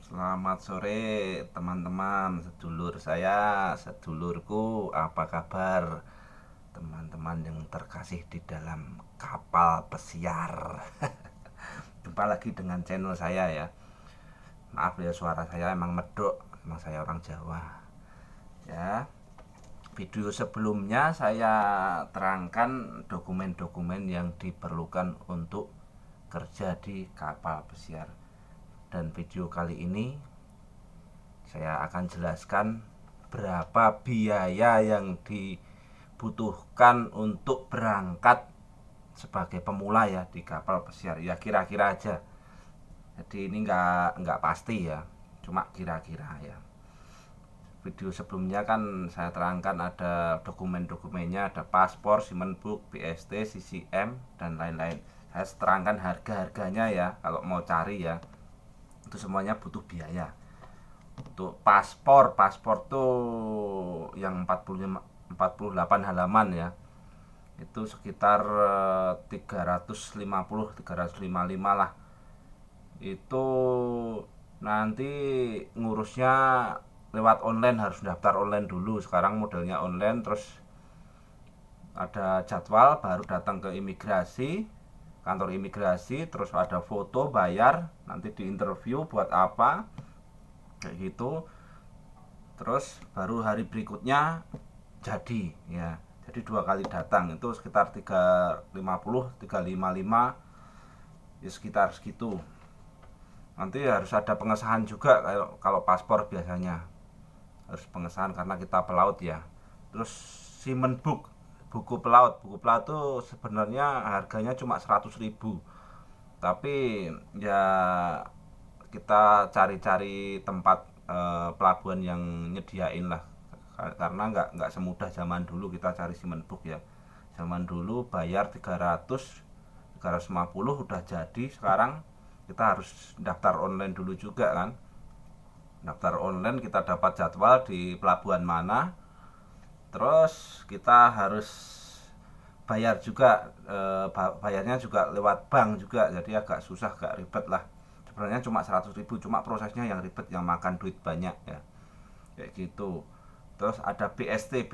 Selamat sore teman-teman, sedulur saya, sedulurku, apa kabar? Teman-teman yang terkasih di dalam kapal pesiar. Jumpa lagi dengan channel saya ya. Maaf ya suara saya emang medok, emang saya orang Jawa. Ya, video sebelumnya saya terangkan dokumen-dokumen yang diperlukan untuk kerja di kapal pesiar. Dan video kali ini saya akan jelaskan berapa biaya yang dibutuhkan untuk berangkat sebagai pemula ya di kapal pesiar. Ya kira-kira aja. Jadi ini nggak pasti ya, cuma kira-kira ya. Video sebelumnya kan saya terangkan ada dokumen-dokumennya, ada paspor, Simenbook, BST, CCM, dan lain-lain. Saya terangkan harga-harganya ya, kalau mau cari ya. Itu semuanya butuh biaya. Untuk paspor tuh yang 48 halaman ya, itu sekitar 350 lah. Itu nanti ngurusnya lewat online, harus daftar online dulu. Sekarang modelnya online, terus ada jadwal baru datang ke imigrasi, kantor imigrasi, terus ada foto, bayar, nanti di interview buat apa kayak gitu. Terus baru hari berikutnya jadi ya, jadi 2 kali datang itu sekitar 350 355 ya, sekitar segitu. Nanti harus ada pengesahan juga, kalau paspor biasanya harus pengesahan karena kita pelaut ya. Terus Simen Book, buku pelaut tuh sebenarnya harganya cuma 100.000, tapi ya kita cari-cari tempat pelabuhan yang nyediain lah, karena nggak semudah zaman dulu kita cari Simen Book ya. Zaman dulu bayar 350 udah jadi. Sekarang kita harus daftar online dulu juga kan. Daftar online, kita dapat jadwal di pelabuhan mana, terus kita harus bayar juga. Bayarnya juga lewat bank juga, jadi agak susah, agak ribet lah. Sebenarnya cuma 100.000, cuma prosesnya yang ribet, yang makan duit banyak ya, kayak gitu. Terus ada BST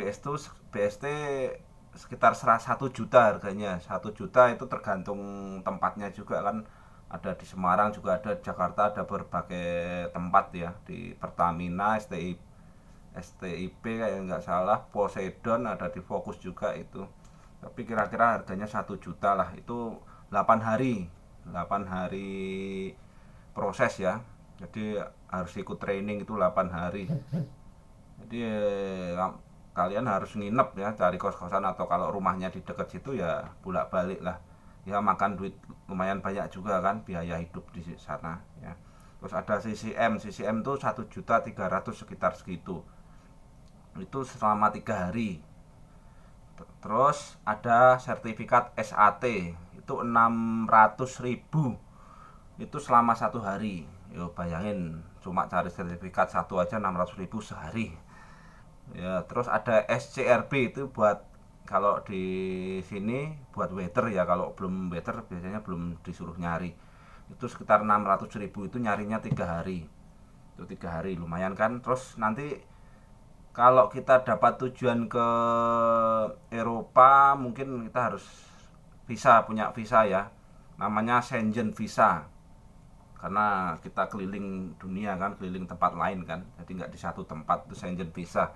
sekitar 1 juta harganya. 1 juta itu tergantung tempatnya juga kan. Ada di Semarang juga, ada di Jakarta, ada berbagai tempat ya, di Pertamina, STIP kayak nggak salah, Poseidon, ada di Fokus juga itu. Tapi kira-kira harganya 1 juta lah. Itu 8 hari 8 hari proses ya. Jadi harus ikut training itu 8 hari. Jadi kalian harus nginep ya, cari kos-kosan, atau kalau rumahnya di dekat situ ya bolak balik lah. Ya makan duit lumayan banyak juga kan, biaya hidup di sana ya. Terus ada CCM tuh 1.300.000, sekitar segitu. Itu selama 3 hari. Terus ada sertifikat SAT, itu 600.000, itu selama 1 hari. Yo bayangin, cuma cari sertifikat satu aja 600.000 sehari ya. Terus ada SCRB, itu buat, kalau di sini buat waiter ya, kalau belum waiter biasanya belum disuruh nyari. Itu sekitar 600.000, itu nyarinya 3 hari. Itu 3 hari lumayan kan. Terus nanti kalau kita dapat tujuan ke Eropa, mungkin kita harus punya visa ya, namanya Schengen visa, karena kita keliling dunia kan, keliling tempat lain kan, jadi nggak di satu tempat. Itu Schengen visa.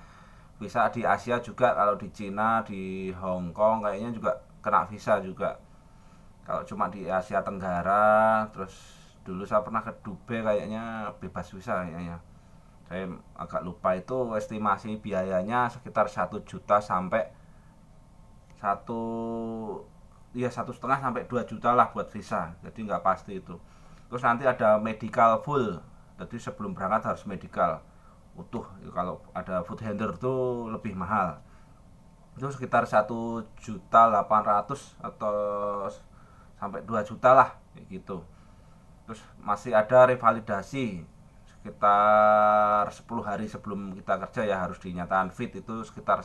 Visa di Asia juga, kalau di Cina, di Hong Kong kayaknya juga kena visa juga. Kalau cuma di Asia Tenggara, terus dulu saya pernah ke Dubai, kayaknya bebas visa kayaknya. Saya agak lupa. Itu estimasi biayanya sekitar 1 juta sampai satu, ya 1,5 sampai 2 juta lah buat visa. Jadi nggak pasti itu. Terus nanti ada medical full, jadi sebelum berangkat harus medical utuh. Kalau ada food handler tuh lebih mahal, itu sekitar 1.800.000 atau sampai 2 juta lah kayak gitu. Terus masih ada revalidasi sekitar 10 hari sebelum kita kerja ya, harus dinyatakan fit, itu sekitar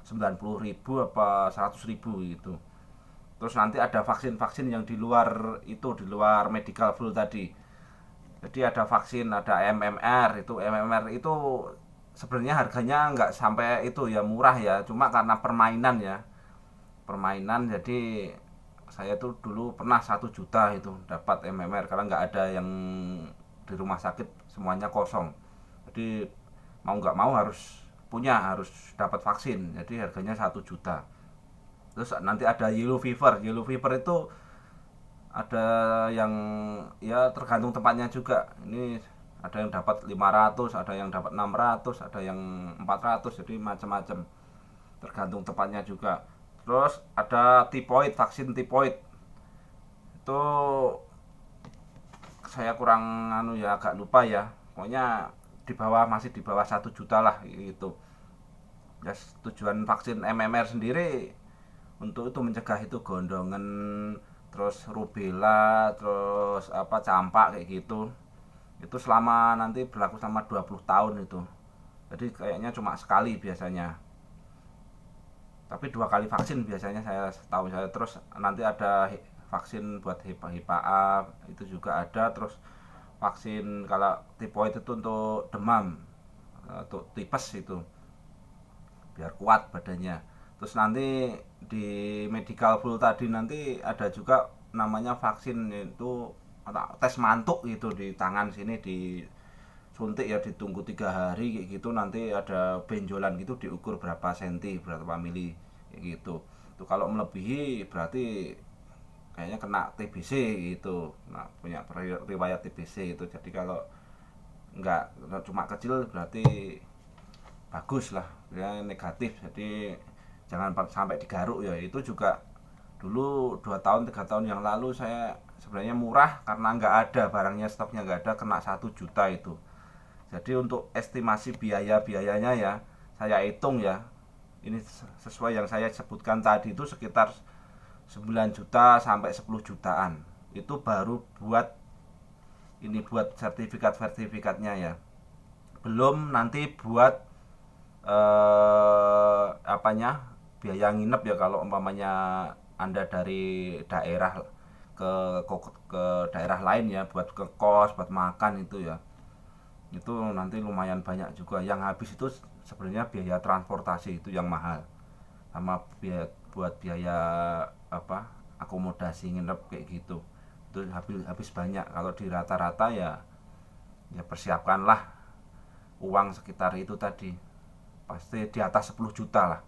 90.000 apa 100.000 gitu. Terus nanti ada vaksin-vaksin yang di luar itu, di luar medical full tadi. Jadi ada vaksin, ada MMR. Itu MMR itu sebenarnya harganya nggak sampai itu ya, murah ya, cuma karena permainan ya, permainan. Jadi saya tuh dulu pernah 1 juta itu dapat MMR karena nggak ada yang di rumah sakit, semuanya kosong. Jadi mau nggak mau harus punya, harus dapat vaksin. Jadi harganya 1 juta. Terus nanti ada yellow fever. Yellow fever itu ada yang ya tergantung tempatnya juga. Ini ada yang dapat 500, ada yang dapat 600, ada yang 400, jadi macam-macam. Tergantung tempatnya juga. Terus ada tipoid, vaksin tipoid. Itu saya kurang ya, agak lupa ya. Pokoknya masih di bawah 1 juta lah gitu. Ya, tujuan vaksin MMR sendiri untuk itu mencegah itu gondongan, terus rubella, terus apa, campak kayak gitu. Itu selama nanti berlaku selama 20 tahun itu. Jadi kayaknya cuma sekali biasanya. Tapi 2 kali vaksin biasanya, saya tahu saya. Terus nanti ada vaksin buat HIPA A, itu juga ada. Terus vaksin kalau tipoid itu untuk demam, untuk tipes itu, biar kuat badannya. Terus nanti di medical full tadi nanti ada juga namanya vaksin itu tes mantuk gitu, di tangan sini disuntik ya, ditunggu 3 hari kayak gitu. Nanti ada benjolan gitu, diukur berapa senti, berapa mili kayak gitu. Itu kalau melebihi berarti kayaknya kena TBC gitu. Nah, punya riwayat TBC itu. Jadi kalau enggak, cuma kecil berarti bagus lah ya, negatif. Jadi jangan sampai digaruk ya. Itu juga dulu 2 tahun 3 tahun yang lalu saya sebenarnya murah karena nggak ada barangnya, stoknya nggak ada, kena 1 juta itu. Jadi untuk estimasi biayanya ya, saya hitung ya, ini sesuai yang saya sebutkan tadi, itu sekitar 9 juta sampai 10 jutaan. Itu baru buat ini, buat sertifikatnya ya. Belum nanti buat apanya, biaya nginep ya, kalau umpamanya Anda dari daerah ke daerah lain ya, buat ke kos, buat makan itu ya. Itu nanti lumayan banyak juga. Yang habis itu sebenarnya biaya transportasi itu yang mahal, sama biaya apa, akomodasi nginep kayak gitu. Itu habis banyak. Kalau di rata-rata ya, persiapkanlah uang sekitar itu tadi, pasti di atas 10 juta lah.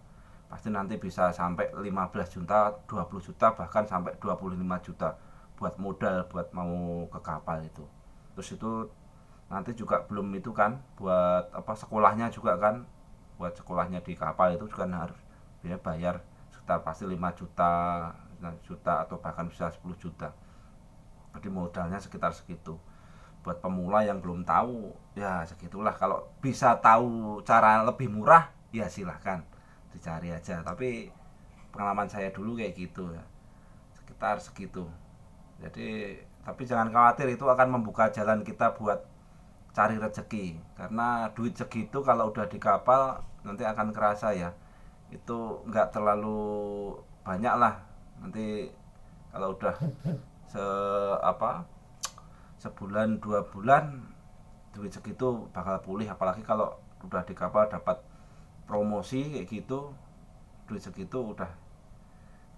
Pasti nanti bisa sampai 15 juta, 20 juta, bahkan sampai 25 juta buat modal, buat mau ke kapal itu. Terus itu nanti juga belum itu kan, buat apa, sekolahnya juga kan. Buat sekolahnya di kapal itu juga harus bayar sekitar pasti 5 juta, 9 juta, atau bahkan bisa 10 juta. Jadi modalnya sekitar segitu. Buat pemula yang belum tahu ya segitulah. Kalau bisa tahu cara lebih murah ya silahkan dicari aja, tapi pengalaman saya dulu kayak gitu ya, sekitar segitu. Jadi tapi jangan khawatir, itu akan membuka jalan kita buat cari rezeki, karena duit segitu kalau udah di kapal nanti akan kerasa ya. Itu nggak terlalu banyak lah nanti kalau udah se apa, sebulan 2 bulan duit segitu bakal pulih. Apalagi kalau udah di kapal dapat promosi kayak gitu, duit segitu udah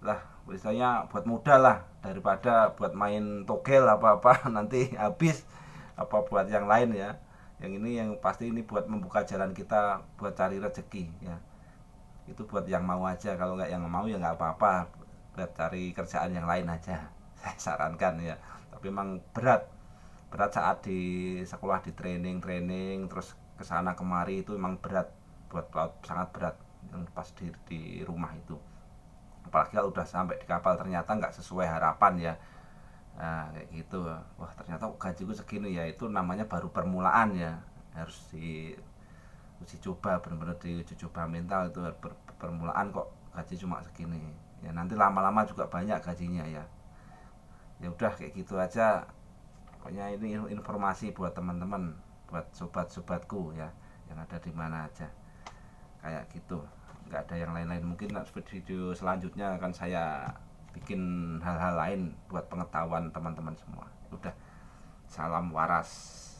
lah, biasanya buat modal lah, daripada buat main togel apa-apa nanti habis, apa buat yang lain ya. Yang ini yang pasti ini buat membuka jalan kita buat cari rezeki ya. Itu buat yang mau aja, kalau nggak yang mau ya nggak apa-apa, buat cari kerjaan yang lain aja saya sarankan ya. Tapi memang berat, saat di sekolah, di training terus kesana kemari, itu memang berat, buat pelaut sangat berat. Yang pas di rumah itu, apalagi kalau udah sampai di kapal ternyata nggak sesuai harapan ya. Nah kayak gitu, wah ternyata gajiku segini ya. Itu namanya baru permulaan ya, harus uji coba, benar-benar diuji coba mental. Itu permulaan kok gaji cuma segini ya, nanti lama-lama juga banyak gajinya ya. Ya udah kayak gitu aja. Pokoknya ini informasi buat teman-teman, buat sobat-sobatku ya, yang ada di mana aja, kayak gitu. Nggak ada yang lain-lain. Mungkin video selanjutnya akan saya bikin hal-hal lain buat pengetahuan teman-teman semua. Udah Salam waras.